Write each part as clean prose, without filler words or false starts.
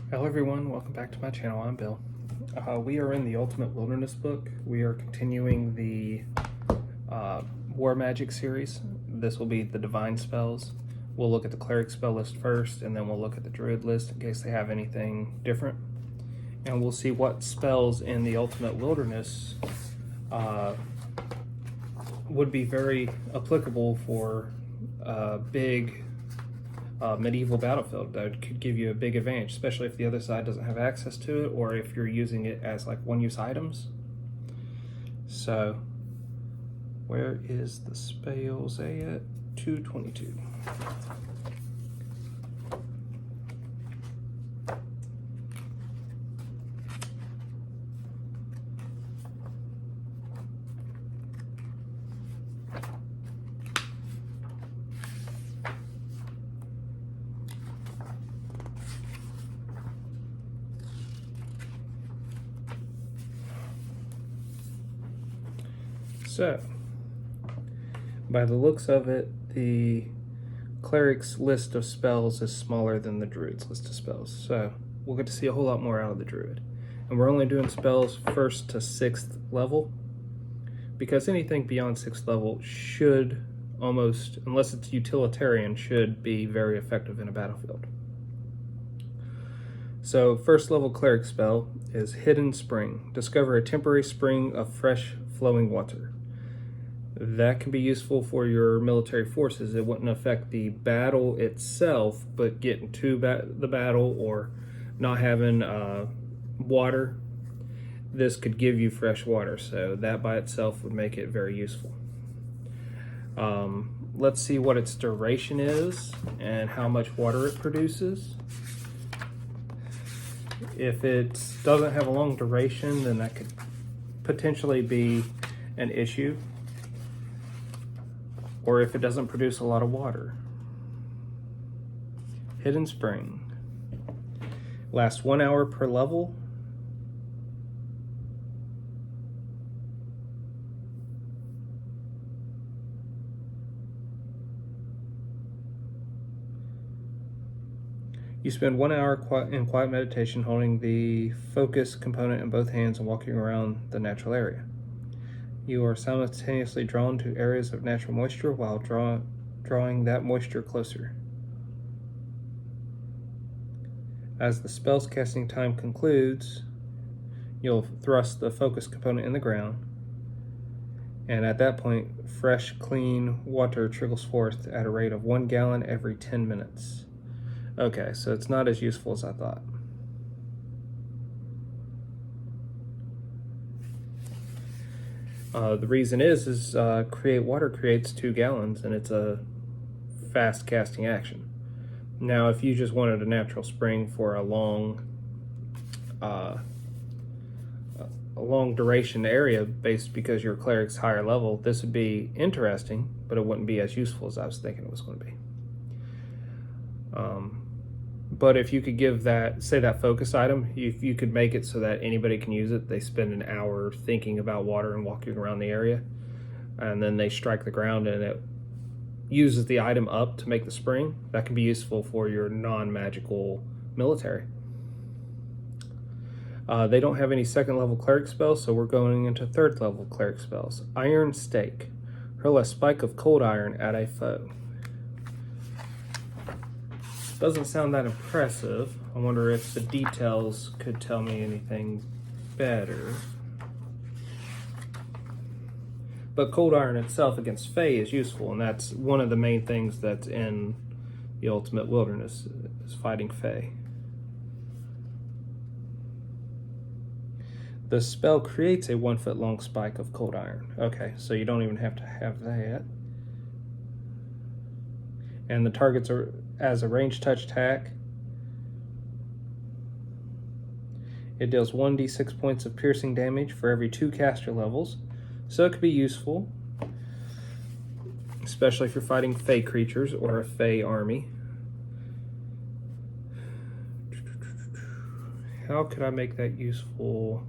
Hello everyone, welcome back to my channel. I'm Bill. We are in the Ultimate Wilderness book. We are continuing the War Magic series. This will be the Divine spells. We'll look at the Cleric spell list first, and then we'll look at the Druid list in case they have anything different. And we'll see what spells in the Ultimate Wilderness would be very applicable for big medieval battlefield that could give you a big advantage, especially if the other side doesn't have access to it, or if you're using it as like one-use items. So, where is the spells at? 222. So, by the looks of it, the Cleric's list of spells is smaller than the Druid's list of spells. So, we'll get to see a whole lot more out of the Druid. And we're only doing spells 1st to 6th level, because anything beyond 6th level should almost, unless it's utilitarian, should be very effective in a battlefield. So, 1st level Cleric spell is Hidden Spring. Discover a temporary spring of fresh flowing water. That can be useful for your military forces. It wouldn't affect the battle itself, but getting to the battle or not having water, this could give you fresh water. So that by itself would make it very useful. Let's see what its duration is and how much water it produces. If it doesn't have a long duration, then that could potentially be an issue. Or if it doesn't produce a lot of water. Hidden Spring. Lasts 1 hour per level. You spend 1 hour in quiet meditation holding the focus component in both hands and walking around the natural area. You are simultaneously drawn to areas of natural moisture while drawing that moisture closer. As the spell's casting time concludes, you'll thrust the focus component in the ground, and at that point, fresh, clean water trickles forth at a rate of 1 gallon every 10 minutes. Okay, so it's not as useful as I thought. The reason is create water creates 2 gallons, and it's a fast casting action. Now, if you just wanted a natural spring for a long duration area based because your cleric's higher level, this would be interesting, but it wouldn't be as useful as I was thinking it was going to be. But if you could give that, say that focus item, if you could make it so that anybody can use it, they spend an hour thinking about water and walking around the area, and then they strike the ground and it uses the item up to make the spring, that can be useful for your non-magical military. They don't have any 2nd level Cleric spells, so we're going into 3rd level Cleric spells. Iron Stake. Hurl a spike of cold iron at a foe. Doesn't sound that impressive. I wonder if the details could tell me anything better. But cold iron itself against Fae is useful, and that's one of the main things that's in the Ultimate Wilderness, is fighting Fae. The spell creates a 1 foot long spike of cold iron. Okay, so you don't even have to have that. And the targets are as a ranged touch attack. It deals 1d6 points of piercing damage for every 2 caster levels, so it could be useful, especially if you're fighting Fae creatures or a Fae army. How could I make that useful?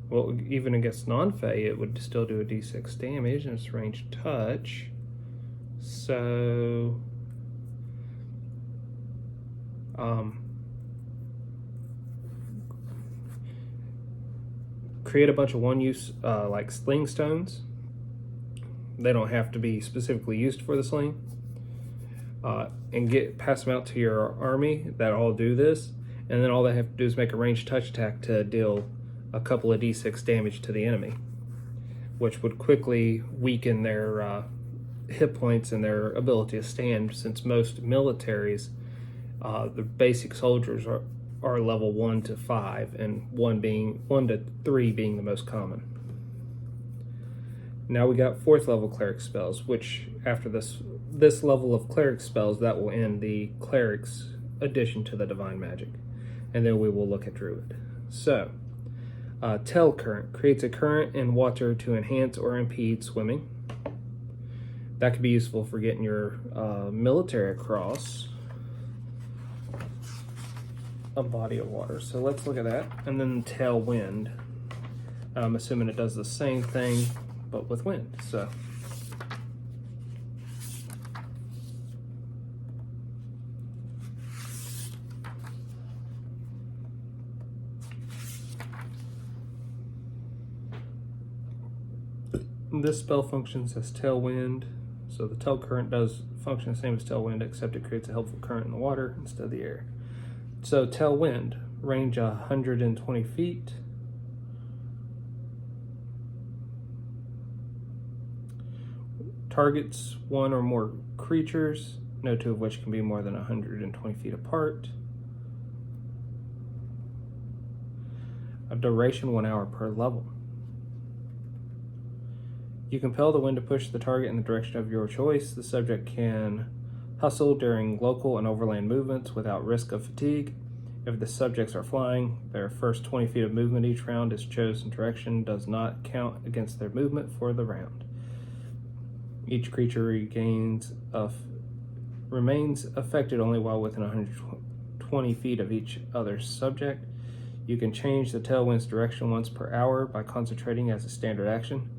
Well, even against non-Fae, it would still do a d6 damage, and it's ranged touch. So create a bunch of one-use like sling stones. They don't have to be specifically used for the sling. And pass them out to your army that all do this, and then all they have to do is make a ranged touch attack to deal a couple of d6 damage to the enemy, which would quickly weaken their hit points and their ability to stand, since most militaries, the basic soldiers are level 1 to 5, and 1 to 3 being the most common. Now we got 4th level cleric spells, which after this level of cleric spells, that will end the cleric's addition to the divine magic, and then we will look at druid. So, Tail Current creates a current in water to enhance or impede swimming. That could be useful for getting your military across a body of water. So let's look at that. And then Tailwind. I'm assuming it does the same thing, but with wind. So this spell functions as Tailwind. So the Tail Current does function the same as Tailwind, except it creates a helpful current in the water instead of the air. So Tailwind, range 120 feet. Targets 1 or more creatures, no 2 of which can be more than 120 feet apart. A duration 1 hour per level. You compel the wind to push the target in the direction of your choice. The subject can hustle during local and overland movements without risk of fatigue. If the subjects are flying, their first 20 feet of movement each round is chosen direction does not count against their movement for the round. Each creature remains affected only while within 120 feet of each other subject. You can change the tailwind's direction once per hour by concentrating as a standard action.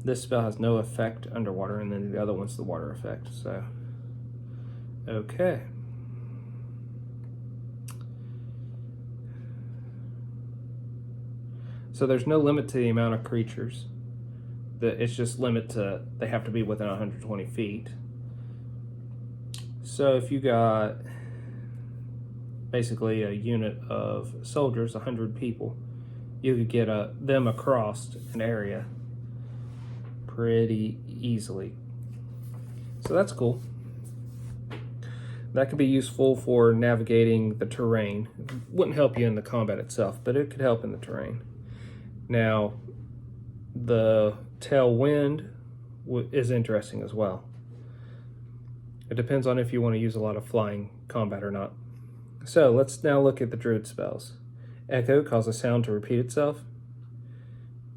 This spell has no effect underwater, and then the other one's the water effect. So, okay. So there's no limit to the amount of creatures. It's just limit to, they have to be within 120 feet. So if you got basically a unit of soldiers, 100 people, you could get them across an area pretty easily. So that's cool. That could be useful for navigating the terrain. It wouldn't help you in the combat itself, but it could help in the terrain. Now, the tailwind is interesting as well. It depends on if you want to use a lot of flying combat or not. So let's now look at the druid spells. Echo causes sound to repeat itself.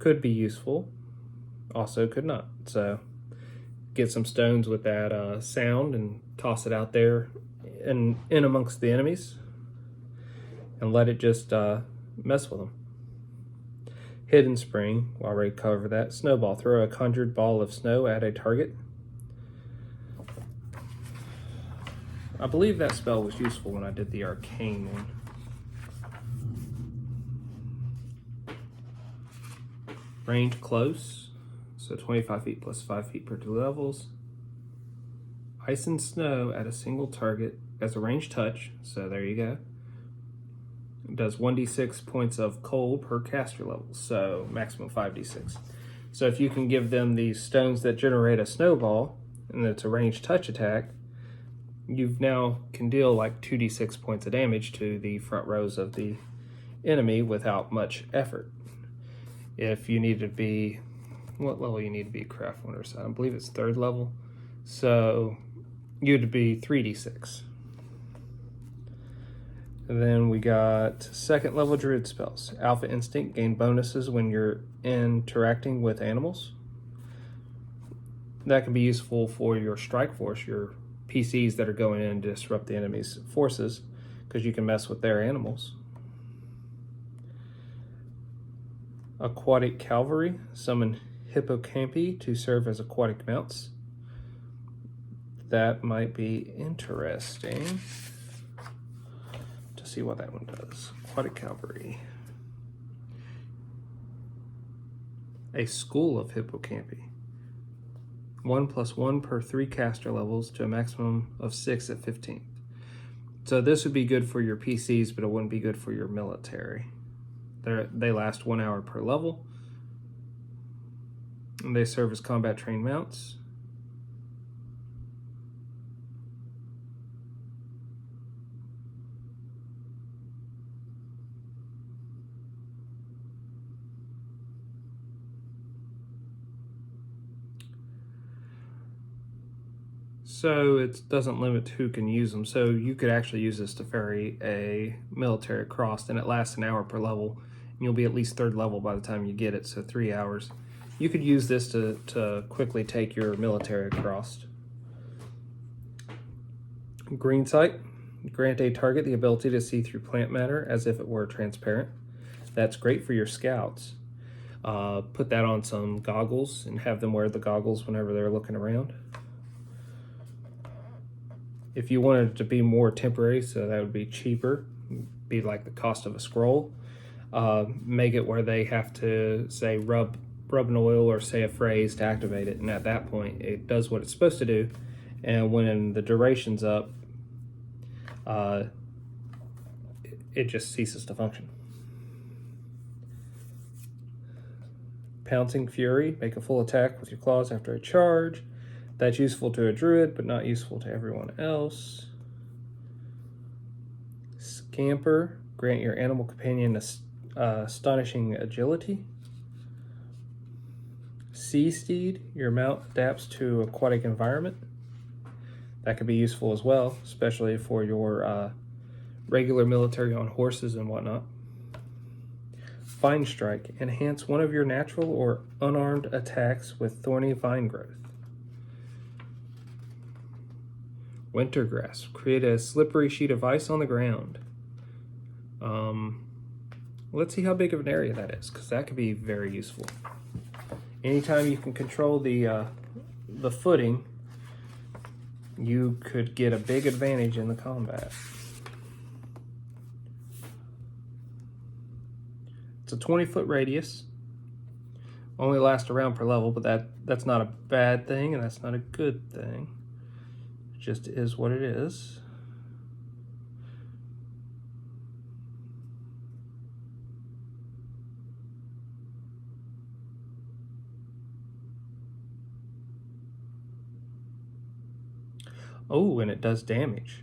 Could be useful. Also could not. So get some stones with that sound and toss it out there and in amongst the enemies and let it just mess with them. Hidden Spring, we already covered that. Snowball, throw a conjured ball of snow at a target. I believe that spell was useful when I did the arcane one. Range close, so 25 feet plus 5 feet per 2 levels. Ice and snow at a single target as a ranged touch, so there you go. It does 1d6 points of cold per caster level, so maximum 5d6. So if you can give them these stones that generate a snowball, and it's a ranged touch attack, you now can deal like 2d6 points of damage to the front rows of the enemy without much effort. If you need to be, what level you need to be craft wonder side? I believe it's 3rd level. So you'd be 3d6. And then we got 2nd level druid spells. Alpha Instinct, gain bonuses when you're interacting with animals. That can be useful for your strike force, your PCs that are going in to disrupt the enemy's forces, because you can mess with their animals. Aquatic Cavalry, summon hippocampi to serve as aquatic mounts. That might be interesting. to see what that one does. Aquatic Cavalry. A school of hippocampi. 1+1 per 3 caster levels to a maximum of 6 at 15th. So this would be good for your PCs, but it wouldn't be good for your military. They last 1 hour per level. And they serve as combat trained mounts. So it doesn't limit who can use them. So you could actually use this to ferry a military across, and it lasts an hour per level. And you'll be at least 3rd level by the time you get it, so 3 hours. You could use this to quickly take your military across. Green sight. Grant a target the ability to see through plant matter as if it were transparent. That's great for your scouts. Put that on some goggles and have them wear the goggles whenever they're looking around. If you wanted it to be more temporary, so that would be cheaper, be like the cost of a scroll, make it where they have to, say, rub an oil or say a phrase to activate it, and at that point it does what it's supposed to do, and when the duration's up, it just ceases to function. Pouncing Fury. Make a full attack with your claws after a charge. That's useful to a druid, but not useful to everyone else. Scamper. Grant your animal companion astonishing agility. Sea Steed. Your mount adapts to aquatic environment. That could be useful as well, especially for your regular military on horses and whatnot. Vine Strike. Enhance one of your natural or unarmed attacks with thorny vine growth. Wintergrass. Create a slippery sheet of ice on the ground. Let's see how big of an area that is, because that could be very useful. Anytime you can control the footing, you could get a big advantage in the combat. It's a 20-foot radius. Only lasts a round per level, but that's not a bad thing, and that's not a good thing. It just is what it is. Oh, and it does damage.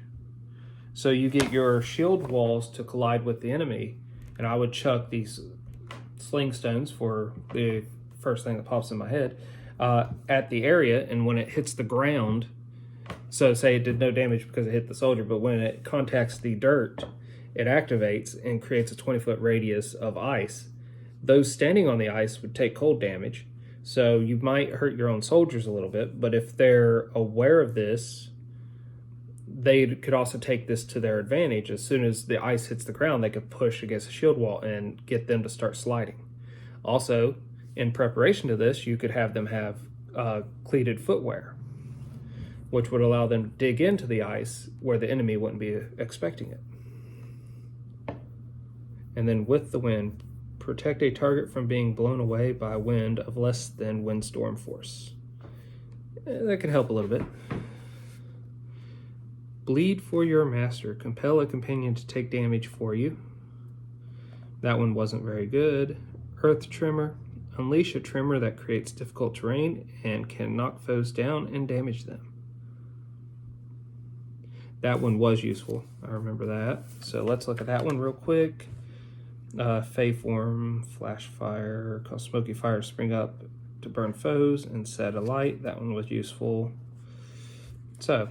So you get your shield walls to collide with the enemy, and I would chuck these sling stones, for the first thing that pops in my head, at the area, and when it hits the ground, so say it did no damage because it hit the soldier, but when it contacts the dirt, it activates and creates a 20-foot radius of ice. Those standing on the ice would take cold damage, so you might hurt your own soldiers a little bit, but if they're aware of this, they could also take this to their advantage. As soon as the ice hits the ground, they could push against the shield wall and get them to start sliding. Also, in preparation to this, you could have them have cleated footwear, which would allow them to dig into the ice where the enemy wouldn't be expecting it. And then with the wind, protect a target from being blown away by wind of less than windstorm force. That can help a little bit. Bleed for your master. Compel a companion to take damage for you. That one wasn't very good. Earth Tremor. Unleash a tremor that creates difficult terrain and can knock foes down and damage them. That one was useful. I remember that. So let's look at that one real quick. Fey Form, Flash Fire, cause smoky fire spring up to burn foes and set alight. That one was useful. So,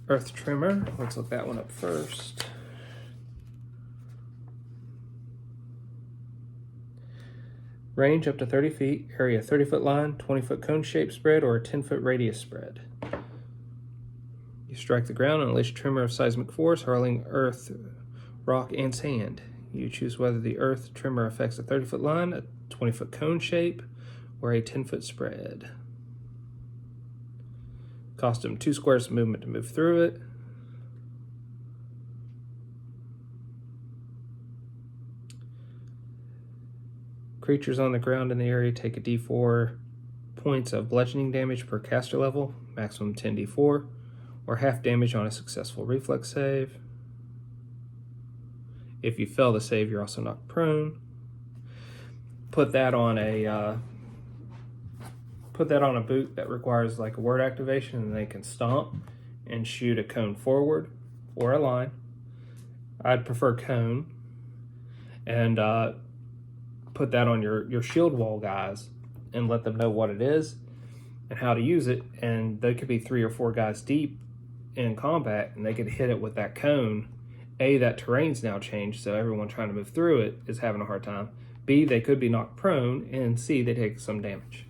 Earth Tremor, let's look that one up first. Range up to 30 feet, area 30-foot line, 20-foot cone shape spread, or a 10-foot radius spread. You strike the ground and unleash a tremor of seismic force, hurling earth, rock, and sand. You choose whether the earth tremor affects a 30-foot line, a 20-foot cone shape, or a 10-foot spread. Cost them 2 squares of movement to move through it. Creatures on the ground in the area take a d4 points of bludgeoning damage per caster level, maximum 10d4, or half damage on a successful reflex save. If you fail the save, you're also knocked prone. Put that on a boot that requires like a word activation, and they can stomp and shoot a cone forward or a line. I'd prefer cone. And put that on your shield wall guys and let them know what it is and how to use it. And they could be 3 or 4 guys deep in combat, and they could hit it with that cone. A, that terrain's now changed, so everyone trying to move through it is having a hard time. B, they could be knocked prone, and C, they take some damage.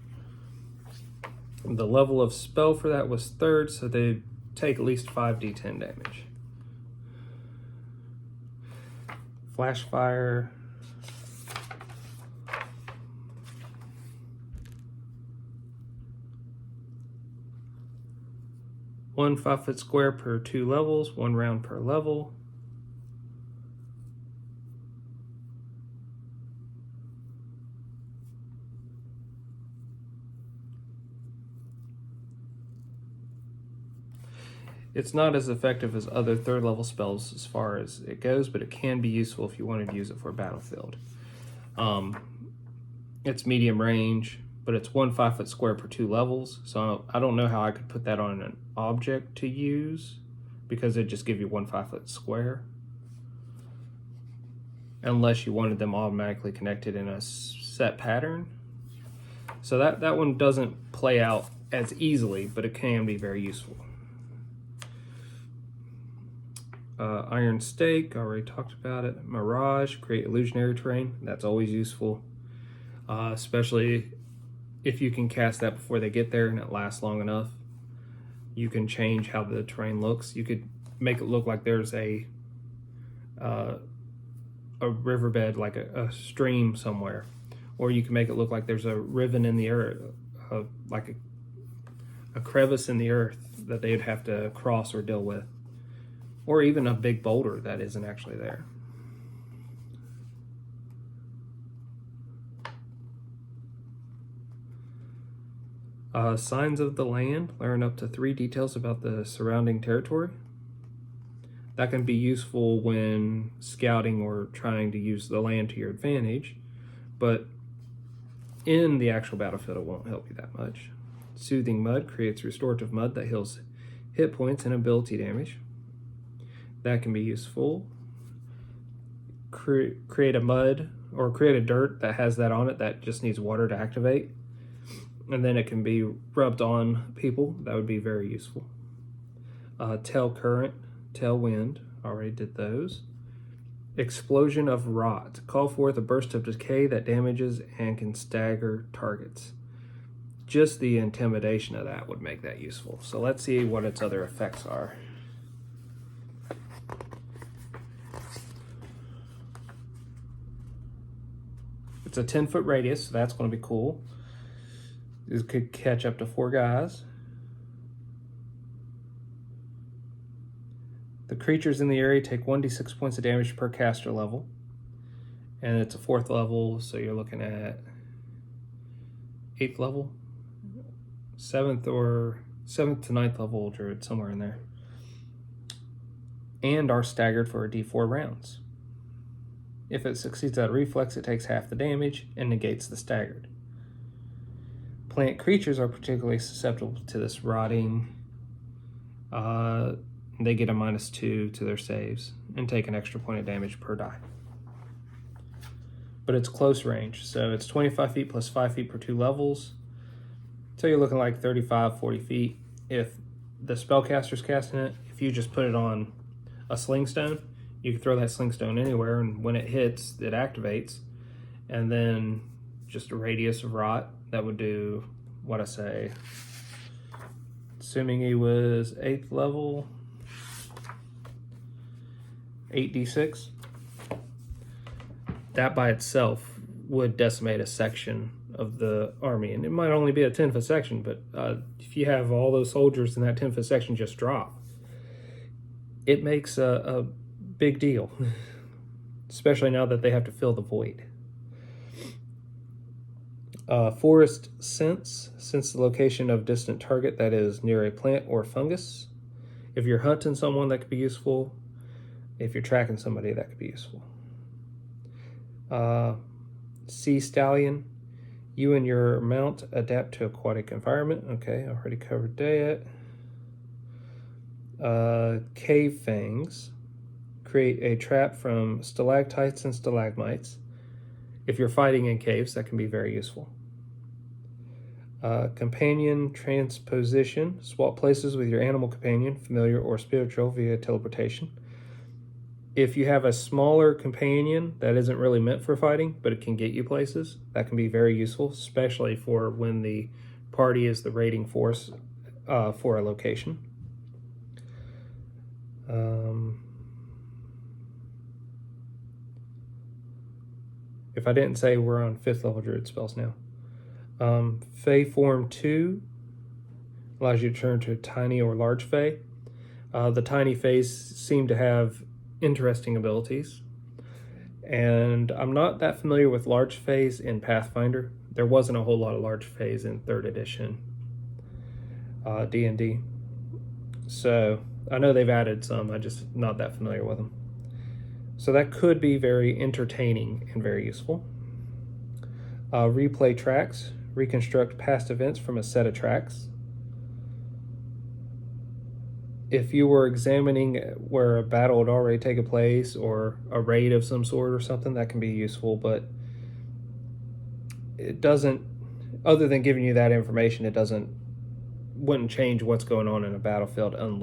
The level of spell for that was 3rd, so they take at least 5d10 damage. Flash fire. One 5-foot square per 2 levels, 1 round per level. It's not as effective as other 3rd level spells as far as it goes, but it can be useful if you wanted to use it for a battlefield. It's medium range, but it's 1 5-foot square per 2 levels, so I don't know how I could put that on an object to use, because it'd just give you 1 5-foot square. Unless you wanted them automatically connected in a set pattern. So that one doesn't play out as easily, but it can be very useful. Iron Stake, already talked about it. Mirage, create illusionary terrain. That's always useful, especially if you can cast that before they get there and it lasts long enough. You can change how the terrain looks. You could make it look like there's a riverbed, like a stream somewhere, or you can make it look like there's a riven in the earth, like a crevice in the earth that they'd have to cross or deal with. Or even a big boulder that isn't actually there. Signs of the land, learn up to 3 details about the surrounding territory. That can be useful when scouting or trying to use the land to your advantage, but in the actual battlefield it won't help you that much. Soothing Mud creates restorative mud that heals hit points and ability damage. That can be useful. Create a mud or create a dirt that has that on it that just needs water to activate, and then it can be rubbed on people. That would be very useful. Tail current, tail wind, already did those. Explosion of rot, call forth a burst of decay that damages and can stagger targets. Just the intimidation of that would make that useful. So let's see what its other effects are. It's a 10-foot radius, so that's going to be cool. This could catch up to 4 guys. The creatures in the area take 1d6 points of damage per caster level. And it's a 4th level, so you're looking at 8th level. 7th to 9th level druid, somewhere in there. And are staggered for a d4 rounds. If it succeeds at a reflex, it takes half the damage and negates the staggered. Plant creatures are particularly susceptible to this rotting. They get a -2 to their saves and take an extra point of damage per die. But it's close range, so it's 25 feet plus 5 feet per 2 levels. So you're looking like 35, 40 feet. If the spellcaster's casting it, if you just put it on a sling stone, you can throw that sling stone anywhere, and when it hits, it activates. And then just a radius of rot, that would do, what I say, assuming he was 8th level, 8d6. That by itself would decimate a section of the army. And it might only be a 10-foot section, but if you have all those soldiers in that 10-foot section just drop, it makes a big deal, especially now that they have to fill the void. Forest sense the location of distant target that is near a plant or fungus. If you're hunting someone, that could be useful. If you're tracking somebody, that could be useful. Sea stallion, you and your mount adapt to aquatic environment. Okay, I already covered that. Cave fangs, create a trap from stalactites and stalagmites. If you're fighting in caves, that can be very useful. Companion transposition, swap places with your animal companion, familiar or spiritual, via teleportation. If you have a smaller companion that isn't really meant for fighting, but it can get you places, that can be very useful, especially for when the party is the raiding force for a location. If I didn't say, we're on 5th level druid spells now. Fey Form 2 allows you to turn to tiny or large Fey. The tiny Feys seem to have interesting abilities, and I'm not that familiar with large Feys in Pathfinder. There wasn't a whole lot of large Feys in 3rd edition D&D, so I know they've added some. I'm just not that familiar with them. So that could be very entertaining and very useful. Replay tracks, reconstruct past events from a set of tracks. If you were examining where a battle had already taken place or a raid of some sort or something, that can be useful, but it doesn't, other than giving you that information, wouldn't change what's going on in a battlefield unless